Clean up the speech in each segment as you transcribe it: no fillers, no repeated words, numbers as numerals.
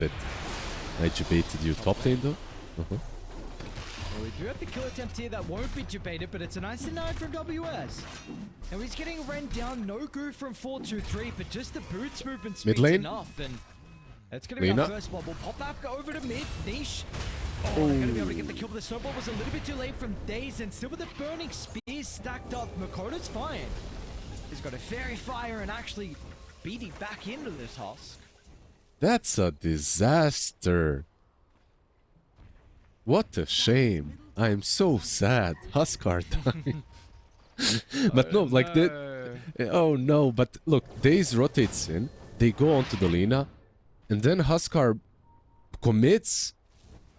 bit. I debated you top lane though. Well, we do have the kill attempt here that won't be debated, but it's a nice deny from WS. Now he's getting ran down, no goo from 4-2-3, but just the boots movement speeds enough, and that's going to be our first bubble. Pop that over to mid, niche. Oh, they're going to be able to get the kill, but the snowball was a little bit too late from Daze, and still with the burning spears stacked up, Makoto's fine. He's got a fairy fire and actually beating back into this husk. That's a disaster. What a shame. I am so sad. Huskar died. But no, like that. Oh no, but look, Daze rotates in, they go onto the Lina, and then Huskar commits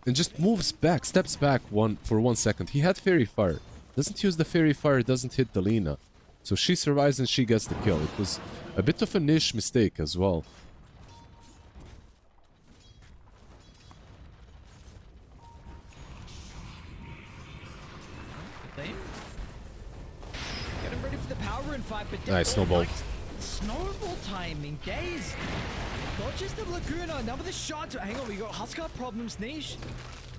and just moves back, steps back for 1 second. He had Fairy Fire. Doesn't use the Fairy Fire, doesn't hit the Lina. So she survives and she gets the kill. It was a bit of a niche mistake as well. Get him ready for the power rune fight, but nice snowball. Snowball timing, Daze. Not just the Laguna, now with the shot. Hang on, we got Huskar problems, niche.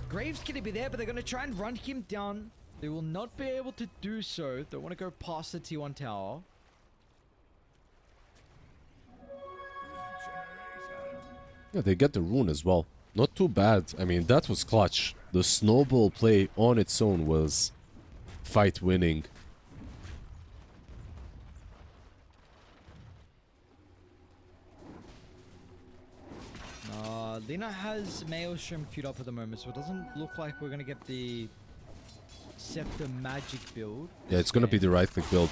Graves gonna be there, but they're gonna try and run him down. They will not be able to do so. They want to go past the T1 tower. Yeah, they get the rune as well. Not too bad. I mean, that was clutch. The snowball play on its own was fight winning. Lina has Maelstrom queued up at the moment, so it doesn't look like we're going to get the Scepter Magic build. Yeah, it's going to be the right click build.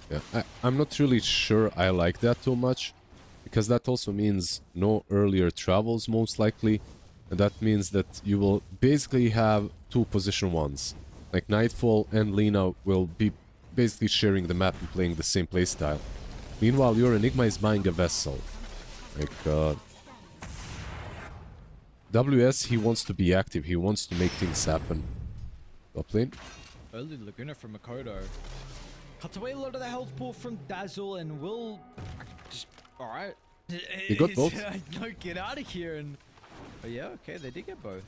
Yeah, I'm not really sure I like that too much, because that also means no earlier travels most likely, and that means that you will basically have two position ones. Like Nightfall and Lina will be basically sharing the map and playing the same playstyle. Meanwhile, your Enigma is buying a vessel. Like, WS, he wants to be active, he wants to make things happen. Top lane. Early Laguna from Makoto. Cuts away a lot of the health pool from Dazzle and will just... Alright. He got both. No, get out of here and... Oh yeah, okay, they did get both.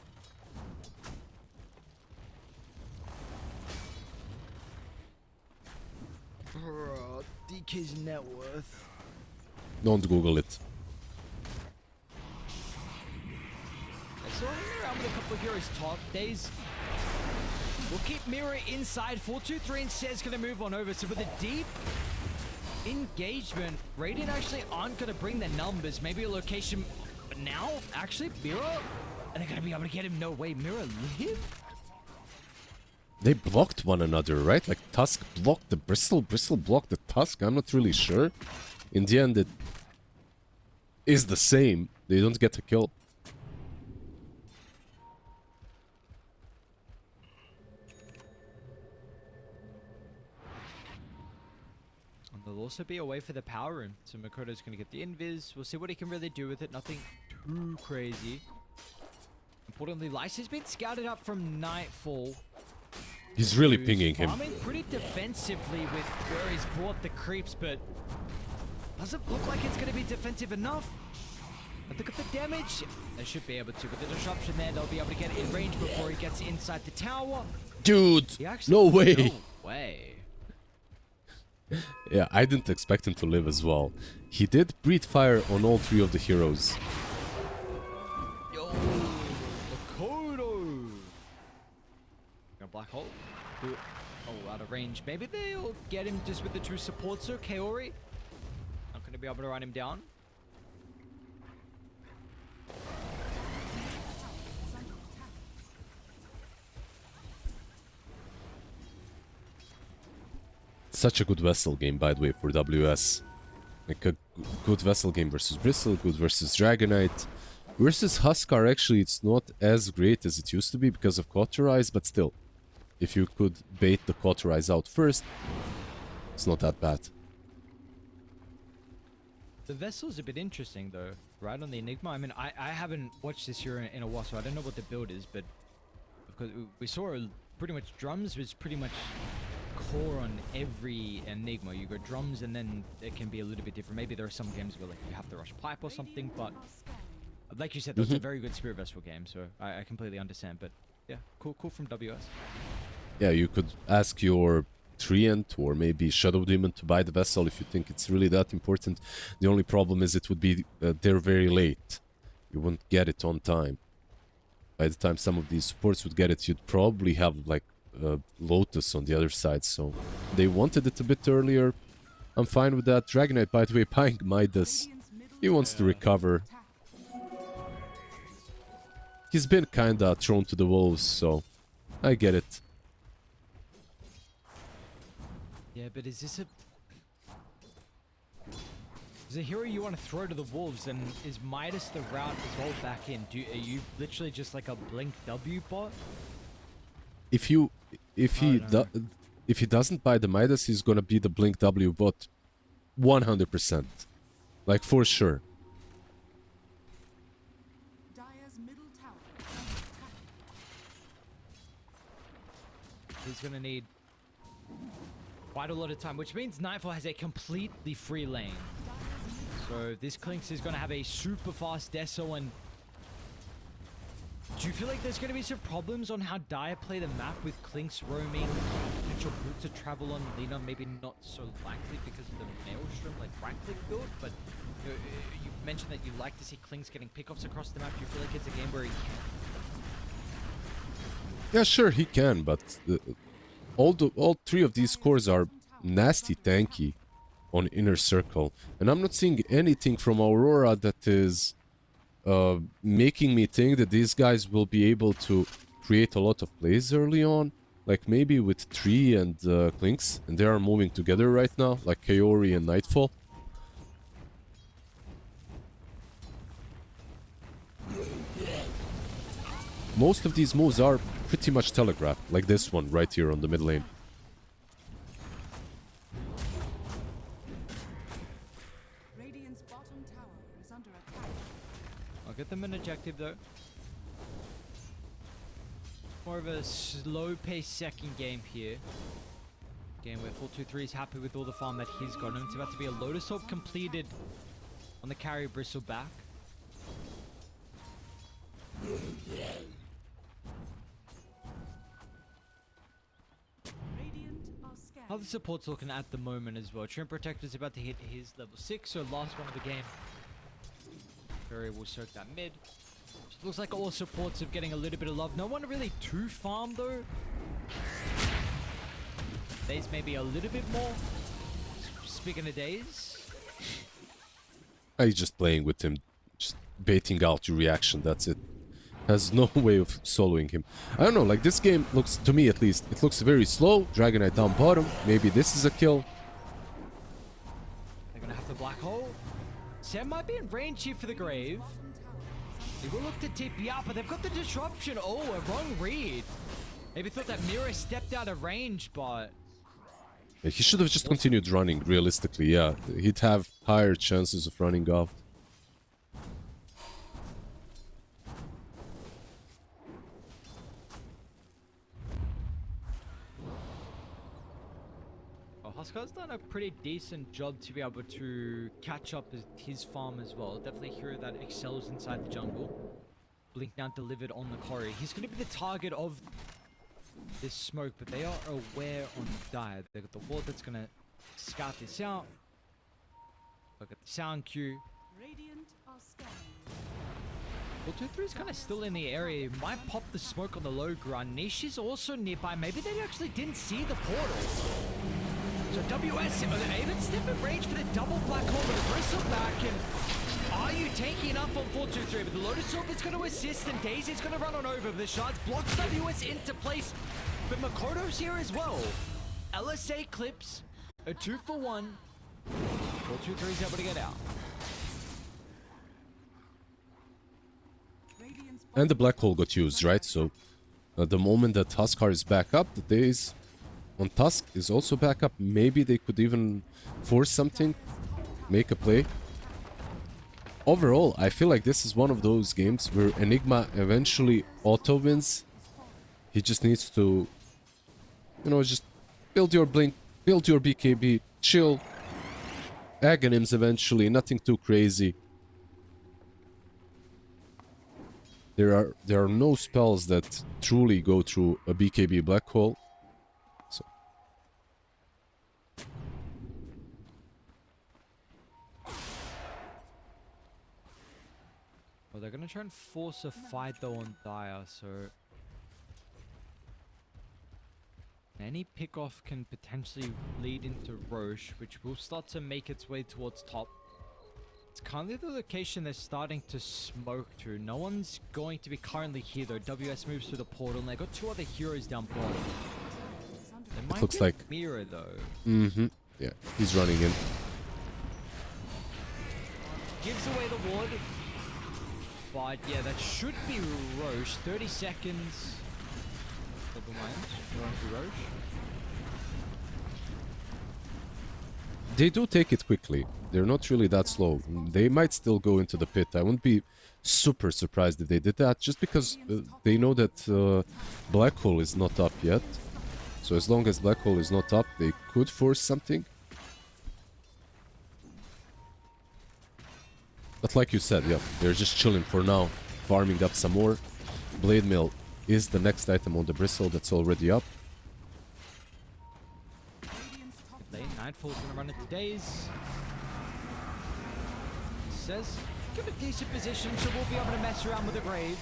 Bro, DK's net worth. Don't Google it. So we're around with a couple of heroes top days. We'll keep Mirror inside. 4-2-3 and Seth's gonna move on over. So with a deep engagement, Radiant actually aren't gonna bring their numbers. Maybe a location, but now actually Mirror, and they're gonna be able to get him. No way, Mirror live? They blocked one another, right? Like Tusk blocked the Bristle, Bristle blocked the Tusk. I'm not really sure. In the end, it is the same. They don't get a kill. There'll also be a way for the power room. So Makoto's going to get the invis. We'll see what he can really do with it. Nothing too crazy. Importantly, Lyce has been scouted up from Nightfall. He's really pinging him. Farming pretty defensively with where he's brought the creeps, but doesn't look like it's going to be defensive enough. But look at the damage. They should be able to. With the disruption there, they'll be able to get in range before he gets inside the tower. Dude, no way. No way. Yeah, I didn't expect him to live as well. He did breathe fire on all three of the heroes. Yo, Makoto. Got a black hole. Oh, out of range. Maybe they'll get him just with the two supports. So Kaori not going to be able to run him down. Such a good vessel game, by the way, for WS. Like a good vessel game versus Bristle, good versus Dragonite. Versus Huskar, actually, it's not as great as it used to be because of Cauterize, but still. If you could bait the Cauterize out first, it's not that bad. The vessel's a bit interesting, though. Right on the Enigma. I mean, I haven't watched this hero in a while, so I don't know what the build is, but... Because we saw pretty much drums was pretty much... core on every Enigma. You go drums and then it can be a little bit different. Maybe there are some games where like you have to rush pipe or something, but Like you said, that's a very good Spirit Vessel game, so I completely understand. But yeah, cool from WS. Yeah, you could ask your Treant or maybe Shadow Demon to buy the vessel if you think it's really that important. The only problem is it would be there very late. You wouldn't get it on time. By the time some of these supports would get it, you'd probably have like Lotus on the other side. So they wanted it a bit earlier. I'm fine with that. Dragonite, by the way, buying Midas. He wants to recover. He's been kinda thrown to the wolves, so I get it. Yeah, but is this a hero you want to throw to the wolves, and is Midas the route as well back in? Are you literally just like a Blink W bot? If he doesn't buy the Midas, he's gonna be the Blink W bot 100%. Like for sure. He's gonna need quite a lot of time, which means Nightfall has a completely free lane. So this Clinks is gonna have a super fast Deso, and do you feel like there's gonna be some problems on how Dire play the map with Clinks roaming, potential route to travel on Lina? Maybe not so likely because of the Maelstrom, like right-click build, but you mentioned that you like to see Clinks getting pickoffs across the map. Do you feel like it's a game where he can? Yeah, sure, he can, but all three of these cores are nasty tanky on inner circle, and I'm not seeing anything from Aurora that is making me think that these guys will be able to create a lot of plays early on, like maybe with Tree and Clinks, and they are moving together right now, like Kaori and Nightfall. Most of these moves are pretty much telegraphed, like this one right here on the mid lane. Radiant's bottom tower is under attack. I'll get them an objective though. More of a slow-paced second game here. Game where 423 is happy with all the farm that he's gotten. It's about to be a Lotus Orb completed on the carry Bristleback. How the support's looking at the moment as well. Treant Protector's about to hit his level 6, so last one of the game. Fairy will soak that mid. Just looks like all supports are getting a little bit of love. No one really too farm though. Daze maybe a little bit more. Speaking of Daze. He's just playing with him, just baiting out your reaction, that's it. Has no way of soloing him. I don't know, like this game looks, to me at least, it looks very slow. Dragonite down bottom. Maybe this is a kill. They're gonna have the black hole. Sam might be in range here for the grave. They will look to TP out, but they've got the disruption. Oh, a wrong read. Maybe thought that Mirror stepped out of range, but... Yeah, he should have just continued running, realistically, yeah. He'd have higher chances of running off. Huskar's done a pretty decent job to be able to catch up his farm as well. Definitely a hero that excels inside the jungle. Blink now delivered on the quarry. He's going to be the target of this smoke, but they are aware on Dire. They've got the ward that's going to scout this out. Look at the sound cue. Radiant are scanning. 423 is kind of still in the area. He might pop the smoke on the low ground. Niche is also nearby. Maybe they actually didn't see the portal. So WS even step in range for the double black hole, but a Bristleback, and are you tanky enough on 423? But the Lotus Orb is going to assist, and Daisy's going to run on over. The shards blocks WS into place, but Makoto's here as well. LSA clips a 2-for-1. 423 is able to get out. And the black hole got used, right? So at the moment that Huskar is back up, the Daze on Tusk is also back up. Maybe they could even force something, make a play. Overall, I feel like this is one of those games where Enigma eventually auto-wins. He just needs to, you know, just build your Blink, build your BKB, chill. Aghanims eventually, nothing too crazy. There are no spells that truly go through a BKB black hole. So well, they're gonna try and force a fight though on Dire, so any pickoff can potentially lead into Roche, which will start to make its way towards top. It's currently the location they're starting to smoke to. No one's going to be currently here though. WS moves through the portal and they got two other heroes down bottom. They might looks get like Mira though. yeah, he's running in. Gives away the ward. But yeah, that should be Roche. 30 seconds. Double mind. Going to Roche. They do take it quickly. They're not really that slow. They might still go into the pit. I wouldn't be super surprised if they did that, just because they know that Black Hole is not up yet. So as long as Black Hole is not up, they could force something. But like you said, yeah, they're just chilling for now, farming up some more. Blade Mill is the next item on the bristle that's already up. Lane Nightfall's gonna run into Daze. Says, give a decent position so we'll be able to mess around with the grave.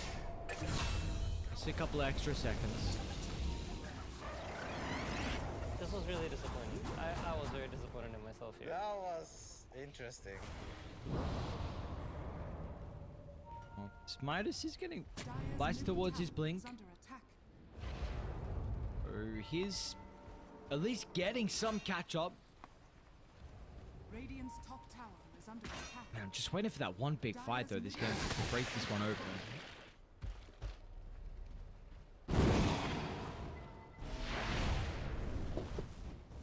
Just a couple extra seconds. This was really disappointing. I was very disappointed in myself here. That was interesting. Well, Midas is getting Dire's biased middle towards his tower blink. is under attack. Oh, he's at least getting some catch up. Radiant's top tower is under attack. Man, I'm just waiting for that one big fight though this game to break this one open.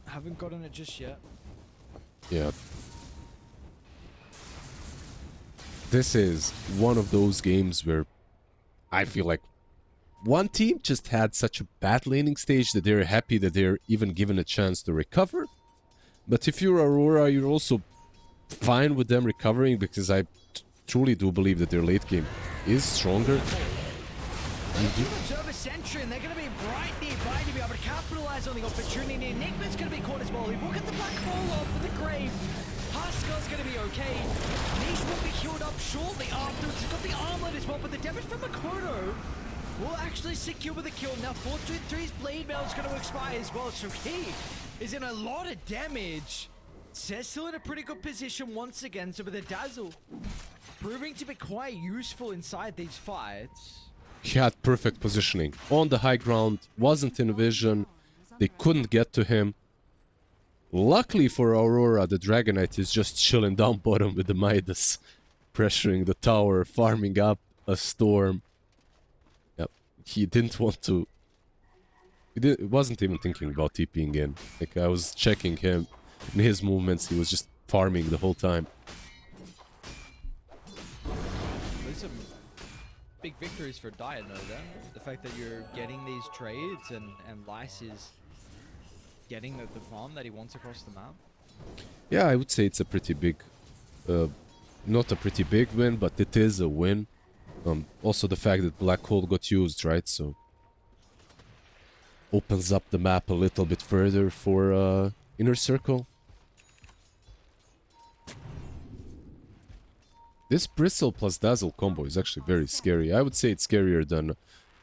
Haven't gotten it just yet. Yeah. This is one of those games where I feel like one team just had such a bad laning stage that they're happy that they're even given a chance to recover. But if you're Aurora, you're also fine with them recovering, because I truly do believe that their late game is stronger. Observe a sentry and they're going to be right nearby to be able to capitalize on the opportunity. Enigma's going to be caught as well. He will get the black ball off for the grave. Huskar's going to be okay. Niche will be healed up shortly afterwards. He's got the armlet as well, but the damage from Makoto will actually secure with a kill. Now 423's blade mail is going to expire as well, so he is in a lot of damage. Cez still in a pretty good position once again, so with the dazzle proving to be quite useful inside these fights. He had perfect positioning. On the high ground, wasn't in vision. They couldn't get to him. Luckily for Aurora, the Dragonite is just chilling down bottom with the Midas, pressuring the tower, farming up a storm. Yep, he didn't want to. He wasn't even thinking about TPing in. Like, I was checking him in his movements. He was just farming the whole time. There's some big victories for Dire, no doubt. The fact that you're getting these trades and Lice is getting the farm that he wants across the map. Yeah, I would say it's a pretty big, not a pretty big win, but it is a win. Also the fact that Black Hole got used, right? So opens up the map a little bit further for Inner Circle. This Bristle plus Dazzle combo is actually very scary. I would say it's scarier than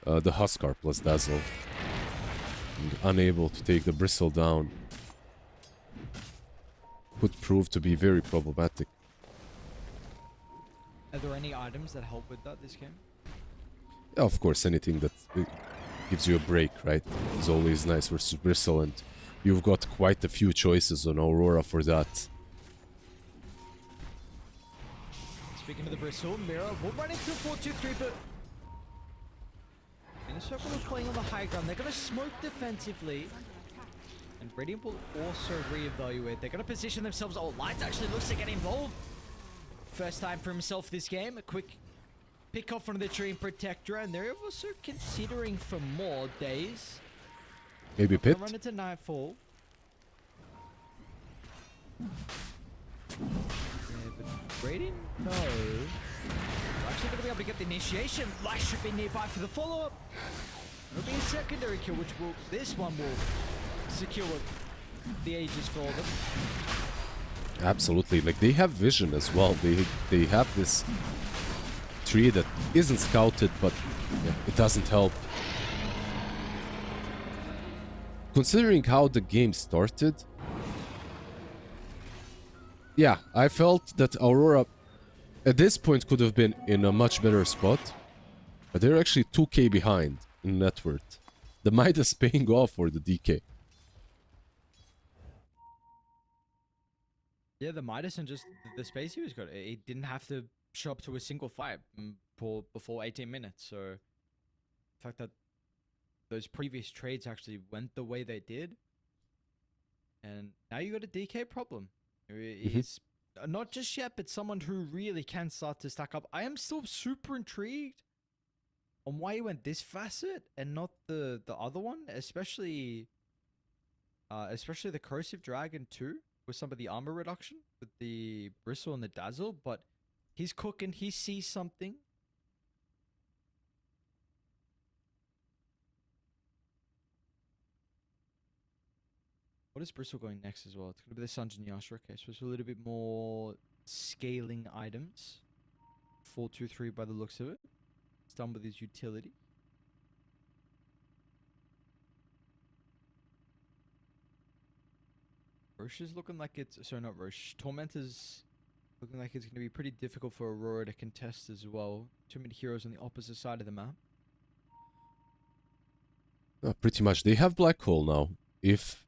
the Huskar plus Dazzle. And unable to take the Bristle down could prove to be very problematic. Are there any items that help with that this game? Yeah, of course, anything that gives you a break, right, is always nice versus Bristle, and you've got quite a few choices on Aurora for that. Speaking of the Bristle, Mira will run into 4-2-3, but Inner Circle is playing on the high ground. They're going to smoke defensively, and Radiant will also reevaluate. They're going to position themselves. Oh, Light actually looks to get involved. First time for himself this game. A quick pick off from the tree and Protector, and they're also considering for more days. Maybe Pit? Run into Nightfall. Yeah, but Radiant, no. Actually not going to be able to get the initiation. Lash should be nearby for the follow-up. It'll be a secondary kill, which will... This one will secure the Aegis for all of them. Absolutely. Like, they have vision as well. They have this tree that isn't scouted, but yeah, it doesn't help. Considering how the game started, yeah, I felt that Aurora at this point could have been in a much better spot, but they're actually 2k behind in net worth. The Midas paying off for the DK. Yeah, the Midas and just the space he was got, he didn't have to show up to a single fight before 18 minutes. So the fact that those previous trades actually went the way they did, and now you got a DK problem. He's not just yet, but someone who really can start to stack up. I am still super intrigued on why he went this facet and not the other one, especially the Corrosive Dragon too, with some of the armor reduction with the Bristle and the Dazzle. But he's cooking. He sees something. What is Bristle going next as well? It's going to be the Sanjin Yasha. Okay, so it's a little bit more scaling items. 4-2-3 by the looks of it. It's done with his utility. Roche is looking like it's... Sorry, not Roche. Tormentor's looking like it's going to be pretty difficult for Aurora to contest as well. Too many heroes on the opposite side of the map. Pretty much. They have Black Hole now. If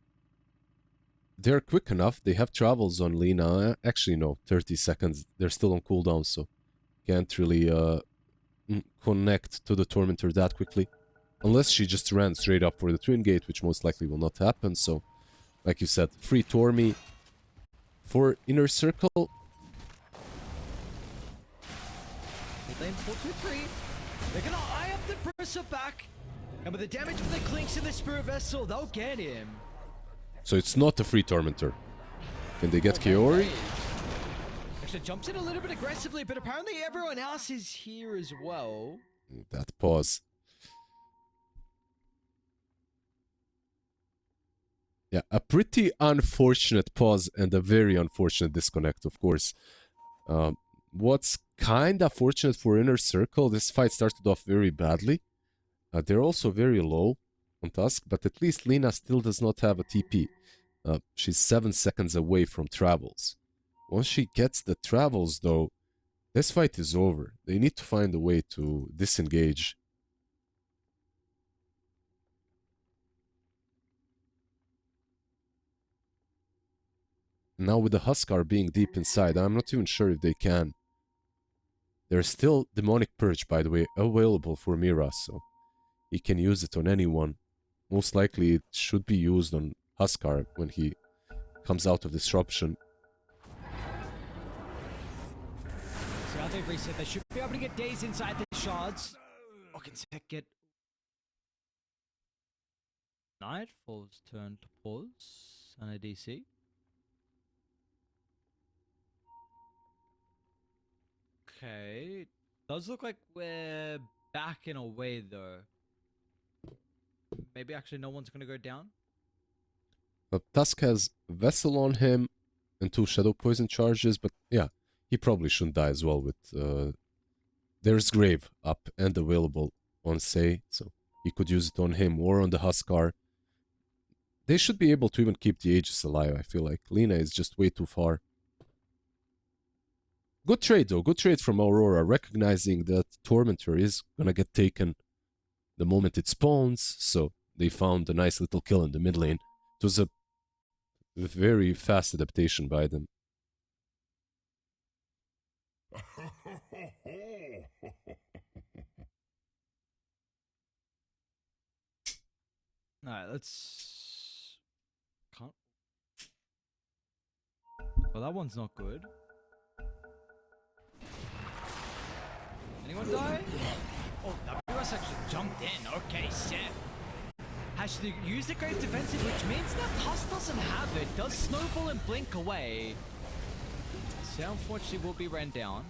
they're quick enough, they have travels on Lina. Actually, no, 30 seconds. They're still on cooldown, so can't really connect to the Tormentor that quickly. Unless she just ran straight up for the Twin Gate, which most likely will not happen. So, like you said, free Tormy for Inner Circle. Lane 4-2-3. They're gonna eye up the Bristle back. And with the damage from the Clinks in the Spirit Vessel, they'll get him. So it's not a free Tormentor. Can they get Kaori? Actually jumps in a little bit aggressively, but apparently everyone else is here as well. That pause. Yeah, a pretty unfortunate pause and a very unfortunate disconnect, of course. What's kind of fortunate for Inner Circle, this fight started off very badly. They're also very low on Tusk, but at least Lina still does not have a TP. She's 7 seconds away from travels. Once she gets the travels, though, this fight is over. They need to find a way to disengage. Now with the Huskar being deep inside, I'm not even sure if they can. There's still Demonic Purge, by the way, available for Mira, so he can use it on anyone. Most likely it should be used on Huskar when he comes out of disruption. So now they've reset. They should be able to get days inside the shards. Or can Sek get... Nightfall's turn to pause on a DC. Okay. Does look like we're back in a way though. Maybe actually no one's gonna go down. But Tusk has Vessel on him and 2 Shadow Poison charges, but yeah, he probably shouldn't die as well with... there's Grave up and available on Sei, so he could use it on him or on the Huskar. They should be able to even keep the Aegis alive, I feel like. Lina is just way too far. Good trade though, good trade from Aurora, recognizing that Tormentor is gonna get taken the moment it spawns, so they found a nice little kill in the mid lane. It was a very fast adaptation by them. Alright, let's... Can't... Well, that one's not good. Anyone die? Oh, WS actually jumped in. Okay, set. Has to use the Great Defensive, which means that Tusk doesn't have it. Does Snowball and blink away. So unfortunately will be ran down.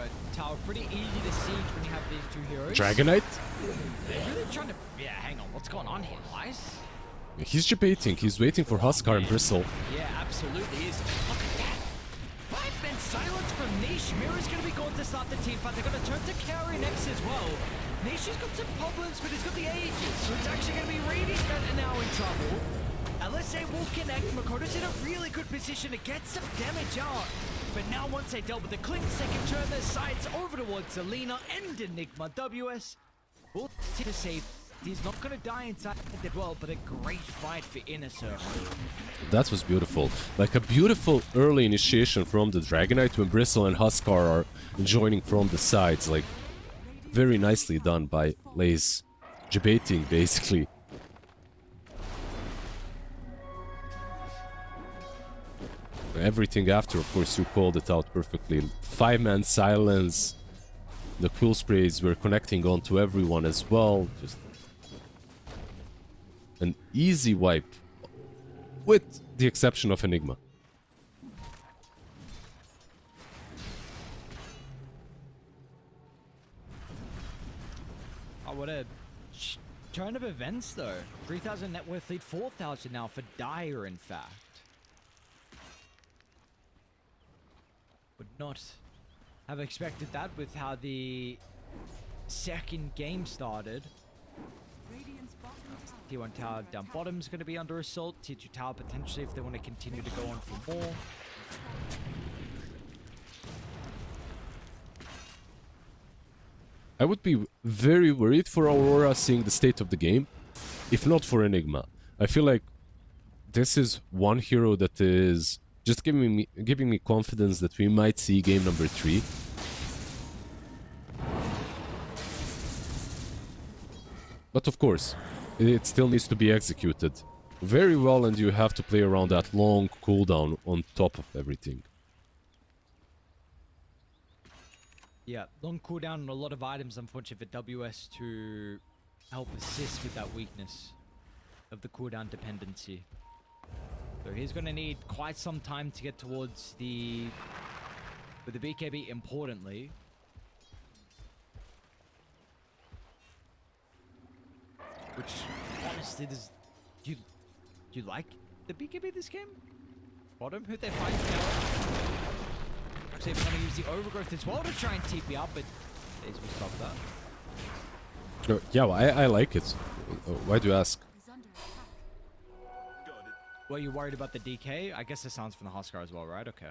but Tower pretty easy to siege when you have these two heroes. Dragonite? They're really trying to... Yeah, hang on. What's going on here, guys? He's debating. He's waiting for Huskar and Bristle. Yeah, absolutely is. Look at that. 5-man silence from Niche. Mira's going to be going to start the team fight. They're going to turn to carry next as well. Niche has got some problems, but he's got the Aegis, so it's actually going to be Radiant that are now in trouble. LSA will connect. Makoto's in a really good position to get some damage out. But now once they dealt with the Clinks, they can turn their sights over towards Selena and Enigma. WS will see to save. He's not going to die inside the well, but a great fight for Inner Circle. That was beautiful. Like a beautiful early initiation from the Dragonite when Bristle and Huskar are joining from the sides. Like, very nicely done by Laze. Debating, basically. Everything after, of course, you called it out perfectly. 5-man silence. The cool sprays were connecting onto everyone as well. Just an easy wipe, with the exception of Enigma. Oh, what a turn of events, though. 3,000 net worth lead, 4,000 now for Dire, in fact. Would not have expected that with how the second game started. Radiant's bottom tower. T1 tower down bottom is going to be under assault. T2 tower potentially if they want to continue to go on for more. I would be very worried for Aurora seeing the state of the game, if not for Enigma. I feel like this is one hero that is just giving me confidence that we might see game number 3. But of course, it still needs to be executed very well, and you have to play around that long cooldown on top of everything. Yeah, long cooldown on a lot of items, unfortunately, for WS to help assist with that weakness of the cooldown dependency. So he's going to need quite some time to get towards the... with the BKB, importantly. Which, honestly, does... Do you like the BKB this game? Bottom, who they find now? Actually, they're going to use the overgrowth as well to try and TP up, but Daze will stop that. Yeah, well, I like it. Why do you ask? Is under attack. Were you worried about the DK? I guess it sounds from the Huskar as well, right? Okay.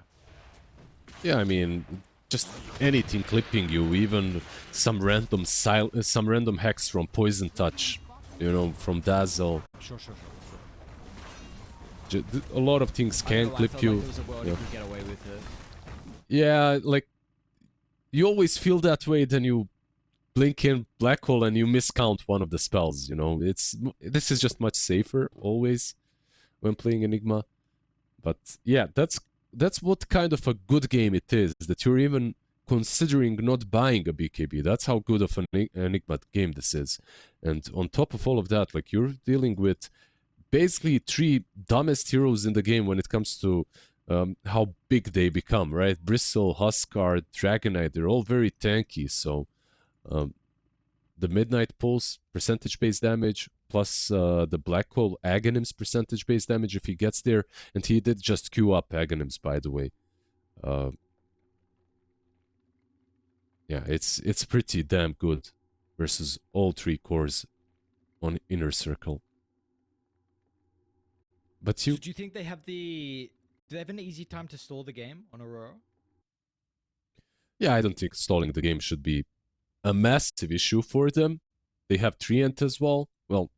Yeah, I mean, just anything clipping you, even some random hex from Poison Touch, you know, from Dazzle. Sure. A lot of things can clip you. Like there was a world you could get away with it. Yeah, like, you always feel that way, then you blink in Black Hole and you miscount one of the spells, you know. This is just much safer, always, when playing Enigma. But yeah, that's what kind of a good game it is, that you're even considering not buying a BKB. That's how good of an Enigma game this is. And on top of all of that, like, you're dealing with basically 3 dumbest heroes in the game when it comes to how big they become, right? Bristle, Huskar, Dragonite, they're all very tanky, so the Midnight Pulse percentage-based damage, plus the Black Hole Aghanims percentage-based damage if he gets there, and he did just queue up Aghanims, by the way. Yeah, it's pretty damn good versus all 3 cores on Inner Circle. But So do you think they have do they have an easy time to stall the game on Aurora? Yeah, I don't think stalling the game should be a massive issue for them. They have Treant as well. Well,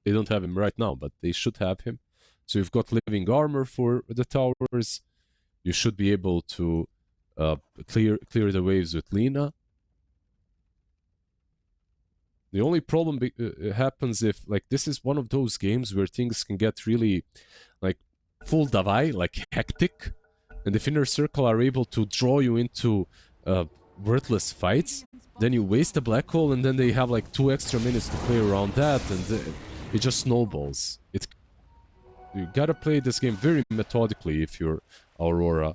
they don't have him right now, but they should have him. So you've got Living Armor for the towers. You should be able to clear the waves with Lina. The only problem happens if, like, this is one of those games where things can get really, like, full davai, like hectic, and if Inner Circle are able to draw you into worthless fights, then you waste a Black Hole, and then they have like 2 extra minutes to play around that, and it just snowballs. You gotta play this game very methodically if you're Aurora.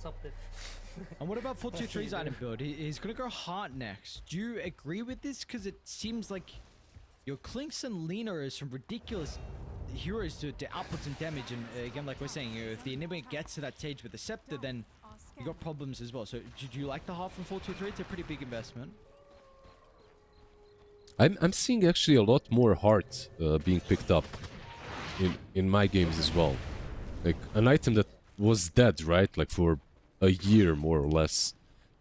What's up, Diff? And what about 423's item build? He's gonna go Heart next. Do you agree with this? Because it seems like your Clinks and Lena is some ridiculous heroes to output some damage. And again, like we're saying, if the enemy gets to that stage with the Scepter, then you got problems as well. So do you like the Heart from 423? It's a pretty big investment. I'm seeing actually a lot more Heart being picked up in my games as well. Like an item that was dead, right? Like for a year more or less.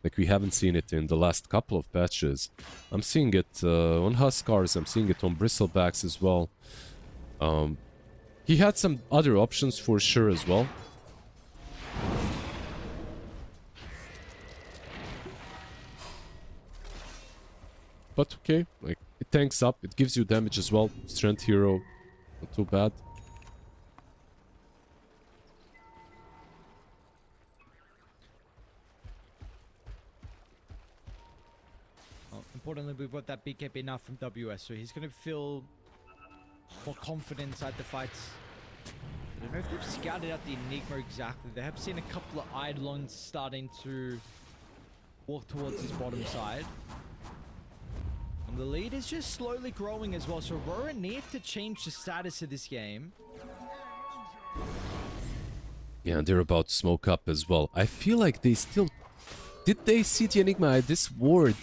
Like we haven't seen it in the last couple of patches. I'm seeing it on Huskars, I'm seeing it on Bristlebacks as well. He had some other options for sure as well. But okay, like it tanks up, it gives you damage as well. Strength hero, not too bad. Well, importantly, we've got that BKB now from WS, so he's going to feel more confident inside the fights. I don't know if they've scouted out the Enigma exactly. They have seen a couple of Eidolons starting to walk towards his bottom side. And the lead is just slowly growing as well, so Aurora needs to change the status of this game. Yeah, they're about to smoke up as well. I feel like they still... Did they see the Enigma? This ward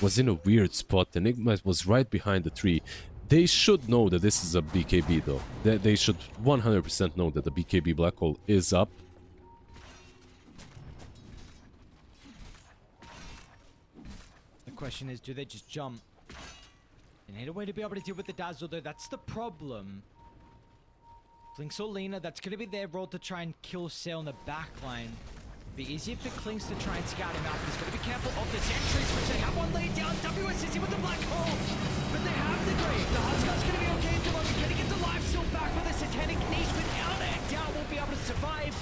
was in a weird spot. Enigma was right behind the tree. They should know that this is a BKB though. They should 100% know that the BKB black hole is up. The question is, do they just jump? They need a way to be able to deal with the Dazzle though. That's the problem. Clinks or Lena, that's going to be their role to try and kill Sail in the backline. Be easier for Clinks to try and scout him out. He's got to be careful of the sentries, which they have one laid down. WSC with the black hole, but they have the grave. The Huskar's going to be okay at the moment. Can he get the life still back with a satanic niche without it? Down won't be able to survive.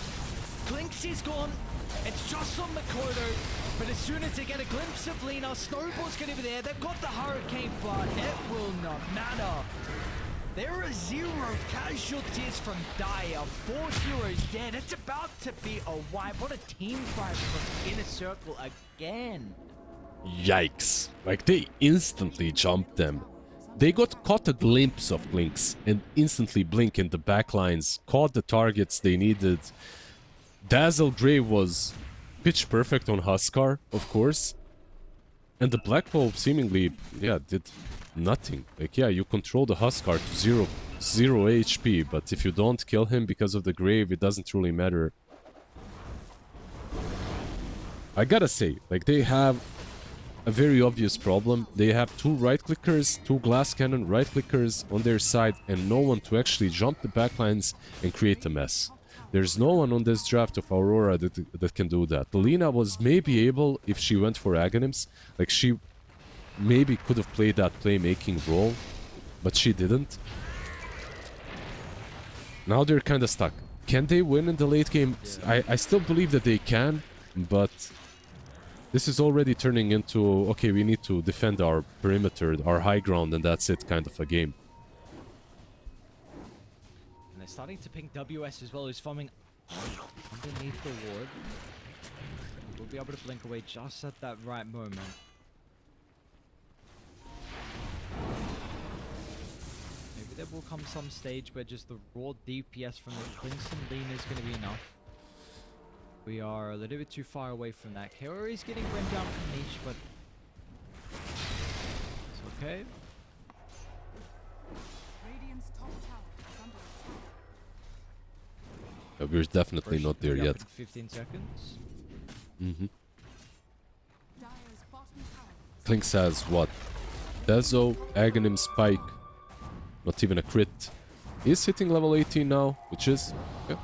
Clinks is gone. It's just on Makoto, but as soon as they get a glimpse of Lena, Snowball's going to be there. They've got the Hurricane, but it will not matter. There are 0 casualties from Dire. 4 heroes dead. It's about to be a wipe. What a team fight from Inner Circle again. Yikes. Like they instantly jumped them. They caught a glimpse of Clinks and instantly blink in the backlines. Caught the targets they needed. Dazzle Grave was pitch perfect on Huskar, of course. And the Black Hole seemingly, yeah, did nothing. Like, yeah, you control the Huskar to 0 HP, but if you don't kill him because of the Grave, it doesn't really matter. I gotta say, like, they have a very obvious problem. They have 2 right-clickers, 2 glass cannon right-clickers on their side, and no one to actually jump the backlines and create a mess. There's no one on this draft of Aurora that can do that. Lena was maybe able, if she went for Aghanims, like she maybe could have played that playmaking role, but she didn't. Now they're kind of stuck. Can they win in the late game? I still believe that they can, but this is already turning into, okay, we need to defend our perimeter, our high ground, and that's it kind of a game. And they're starting to ping WS as well, who's farming underneath the ward. We'll be able to blink away just at that right moment. Maybe there will come some stage where just the raw DPS from the Clinks and Lena is going to be enough. We are a little bit too far away from that. Kaori is getting run down from niche, but it's okay. Radiant's top tower is under attack. We're definitely not there yet. 15 seconds. Dire's bottom tower is Clinks has what? Dezo, Aghanim, Spike. Not even a crit. Is hitting level 18 now, which is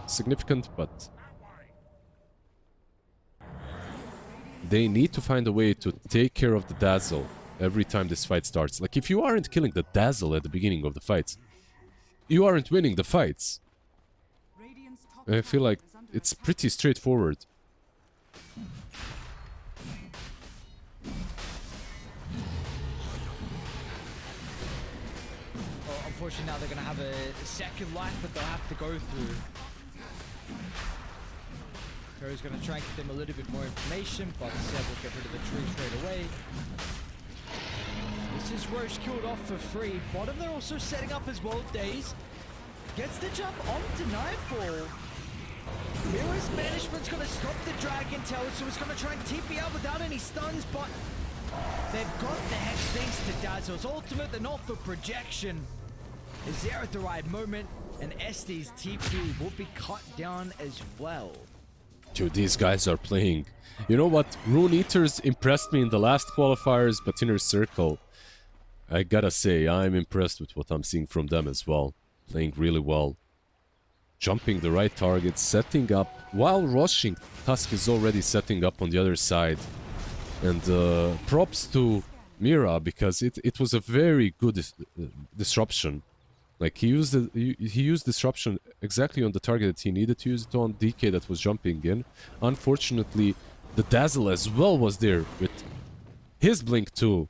significant, but they need to find a way to take care of the Dazzle every time this fight starts. Like, if you aren't killing the Dazzle at the beginning of the fights, you aren't winning the fights. Radiant's top I feel tower like is under it's attack. pretty straightforward. Well, unfortunately now they're going to have a second life that they'll have to go through. Curry's going to try and give them a little bit more information, but Seb will get rid of the tree straight away. This is Roche killed off for free. Bottom, they're also setting up as well. Daze gets the jump onto Nightfall. Mirror's management's going to stop the Dragon Tail, so it's going to try and TP out without any stuns, but they've got the Hex thanks to Dazzle's ultimate. They're not for projection. Is there at the right moment, and SD's TP will be cut down as well. Dude, these guys are playing. You know what? Rune Eaters impressed me in the last qualifiers, but Inner Circle, I gotta say, I'm impressed with what I'm seeing from them as well. Playing really well. Jumping the right targets, setting up, while rushing, Tusk is already setting up on the other side. And props to Mira, because it was a very good disruption. Like, he used disruption exactly on the target that he needed to use it on. DK that was jumping in. Unfortunately, the Dazzle as well was there with his Blink too,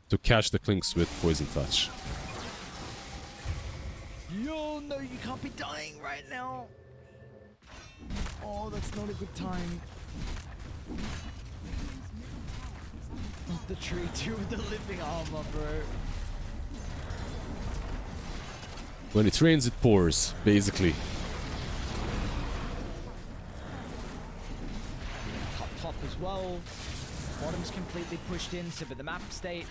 to catch the Clinks with Poison Touch. Yo, no, you can't be dying right now. Oh, that's not a good time. Not the tree too with the living armor, bro. When it rains, it pours, basically. Top as well. Bottom's completely pushed in, so with the map state.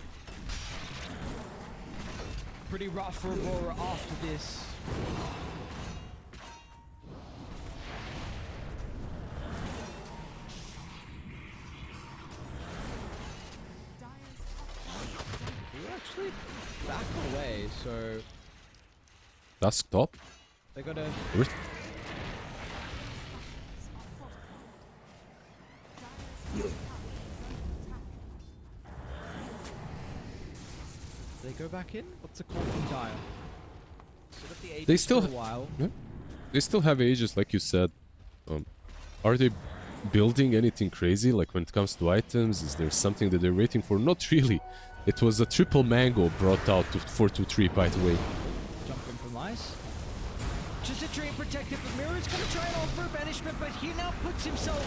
Pretty rough for Aurora after this. We're actually back away, so Dusk top. they gotta. They go back in? What's the call from Dire? Sit at the Aegis They still for a while. Yeah. They still have Aegis, like you said. Are they building anything crazy? Like, when it comes to items, is there something that they're waiting for? Not really. It was a triple mango brought out to 4-2-3, by the way. Jumping from ice. Just a tree protected, but Mirror's gonna try and offer banishment, but he now puts himself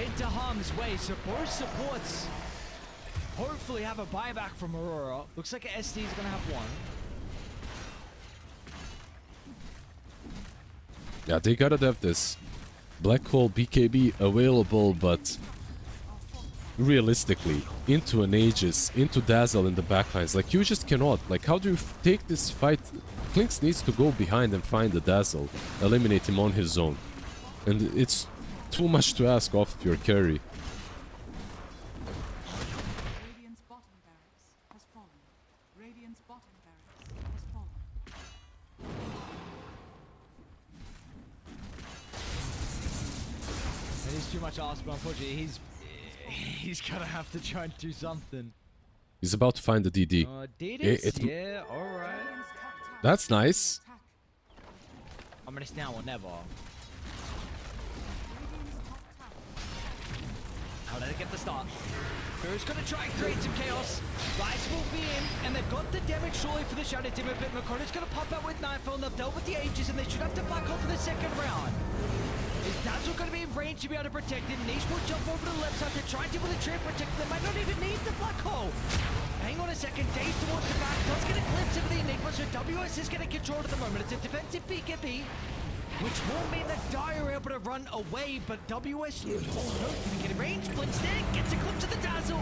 into harm's way. So both supports hopefully have a buyback from Aurora. Looks like SD is gonna have one. Yeah, they gotta have this Black Hole BKB available, but realistically, into an Aegis, into Dazzle in the backlines, like, you just cannot. Like, how do you take this fight? Clinks needs to go behind and find the Dazzle, eliminate him on his own. And it's too much to ask off your carry. Radiant's bottom barracks has fallen. Radiant's bottom barracks has fallen. It is too much to ask, but unfortunately he's gonna have to try and do something. He's about to find the DD. Yeah, alright. Radiant's top tower That's is under nice. attack. I mean, it's now or never. Radiant's top tower. How did it get the start? Who's gonna try and create some chaos? Rise will be in, and they've got the damage surely for the Shadow Timber, but Makoto's gonna pop out with Nightfall, and they've dealt with the Aegis, and they should have to back off for the second round. Is Dazzle gonna be in range to be able to protect it? Niche will jump over to the left side to try and deal with the tree protect. They might not even need the black hole. Hang on a second, Daze towards the back, does get a glimpse of the Enigma, so WS is getting control at the moment. It's a defensive BKB, which will mean that Dire are able to run away, but WS, oh no, didn't get a range. Blinks there, gets a glimpse of the Dazzle.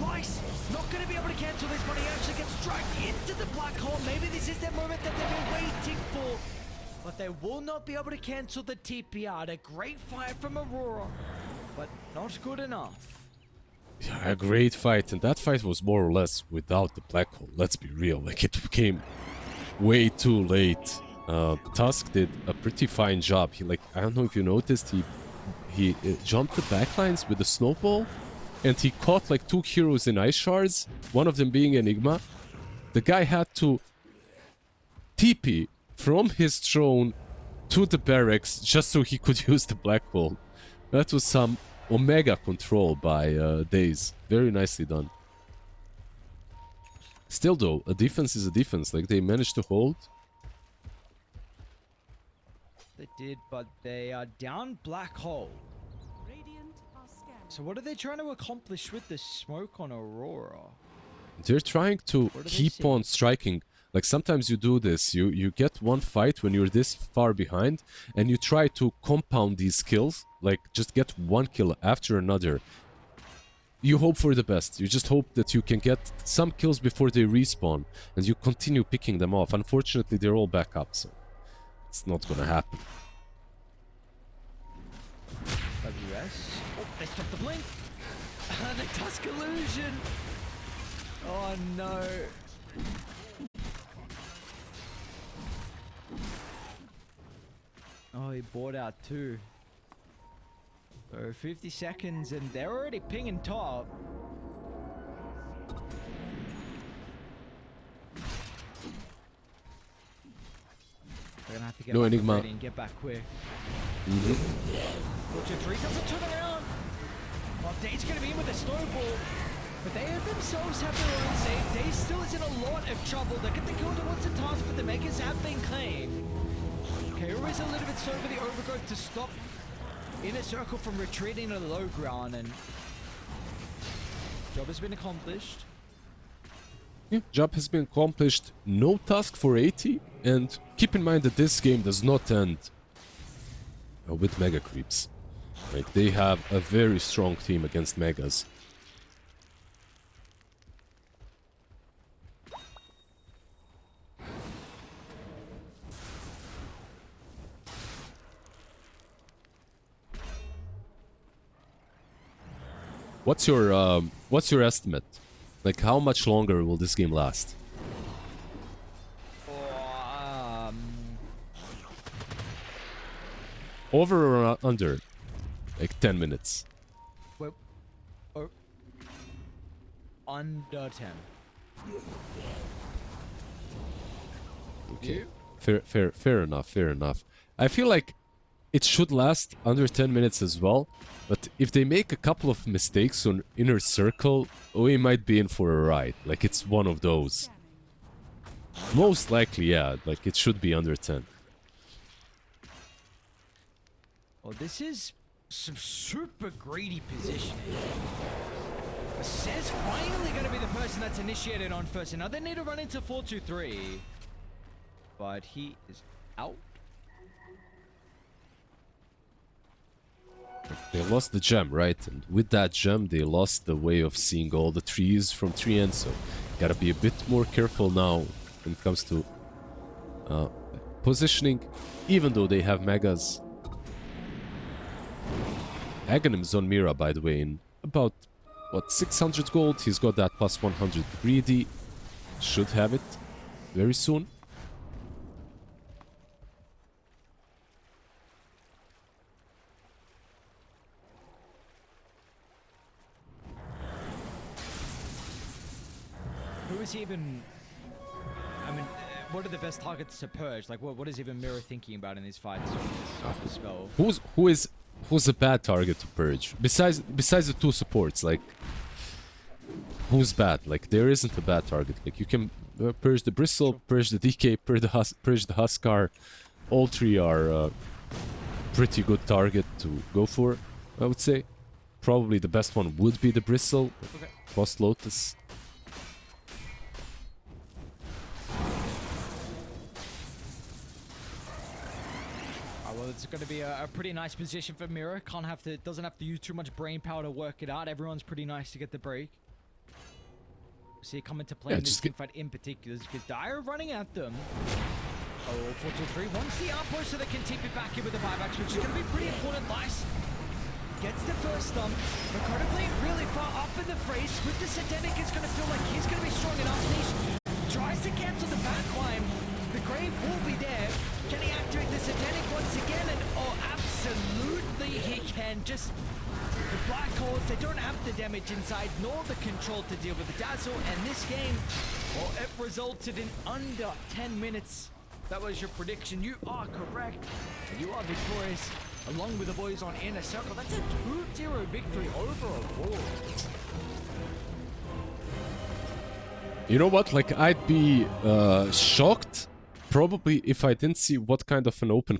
Lice, not going to be able to cancel this, but he actually gets dragged into the black hole. Maybe this is their moment that they've been waiting for. But they will not be able to cancel the TP out. A great fight from Aurora, but not good enough. Yeah, a great fight, and that fight was more or less without the black hole. Let's be real, like, it came way too late. Tusk did a pretty fine job. He, like, I don't know if you noticed, he jumped the backlines with the snowball, and he caught like 2 heroes in ice shards, one of them being Enigma. The guy had to TP from his throne to the barracks just so he could use the black hole. That was some Omega control by Daze. Very nicely done. Still though, a defense is a defense. Like, they managed to hold. they did, but they are down black hole. Radiant are scanning. So what are they trying to accomplish with the smoke on Aurora? They're trying to What do they keep see? on striking. Like sometimes you do this, you get one fight when you're this far behind, and you try to compound these kills, like just get one kill after another. You hope for the best. You just hope that you can get some kills before they respawn, and you continue picking them off. Unfortunately, they're all back up, so it's not gonna happen. WS. Oh, they stopped the blink. The Tusk illusion. Oh no. Oh, he bought out too. So 50 seconds and they're already pinging top. They're gonna have to get No back Enigma. ready and get back quick. 4-2-3 doesn't turn around. Well, Day's gonna be in with a snowball. But they themselves have their own save. Day still is in a lot of trouble. They get the kill towards the task, but the makers have been claimed. Kaoru is a little bit slow for the overgrowth to stop Inner Circle from retreating to the low ground, and job has been accomplished. Yeah, job has been accomplished. No task for 80, and keep in mind that this game does not end with mega creeps. Like they have a very strong team against megas. What's your estimate? Like how much longer will this game last? Over or under? Like 10 minutes. Well, under 10. Okay. Fair enough. I feel like it should last under 10 minutes as well, but if they make a couple of mistakes on Inner Circle, we might be in for a ride. Like it's one of those. Most likely, yeah, like it should be under 10. Well, this is some super greedy positioning. Says finally going to be the person that's initiated on first. And now they need to run into 4-2-3. But he is out. They lost the gem, right? And with that gem, they lost the way of seeing all the trees from tree end, so gotta be a bit more careful now when it comes to positioning, even though they have megas. Aghanim's on Mira, by the way, in about, what, 600 gold? He's got that plus 100 greedy. Should have it very soon. Who is even... I mean, what are the best targets to purge? Like, what is even Mira thinking about in these fights with this spell? Who's a bad target to purge? Besides the two supports, like... Who's bad? Like, there isn't a bad target. Like, you can purge the Bristle, purge the DK, purge the Huskar. All three are pretty good target to go for, I would say. Probably the best one would be the Bristle, plus Lotus. Well, it's going to be a pretty nice position for Mira. Doesn't have to use too much brain power to work it out. Everyone's pretty nice to get the break. See it come into play in this team fight in particular because Dire running at them. Oh, 4-2-3 wants the outpost so they can tip it back in with the buybacks, which is going to be pretty important. Lice gets the first stump. Ricardo playing really far up in the phrase. With the Satanic, it's going to feel like he's going to be strong enough. He tries to cancel the back climb. The Grave will be there. Can he activate the Satanic once again? And oh, absolutely he can. Just the black holes, they don't have the damage inside nor the control to deal with the Dazzle. And this game, well, it resulted in under 10 minutes. That was your prediction. You are correct. You are victorious along with the boys on Inner Circle. That's a 2-0 victory over Aurora. You know what? Like, I'd be shocked probably if I didn't see what kind of an open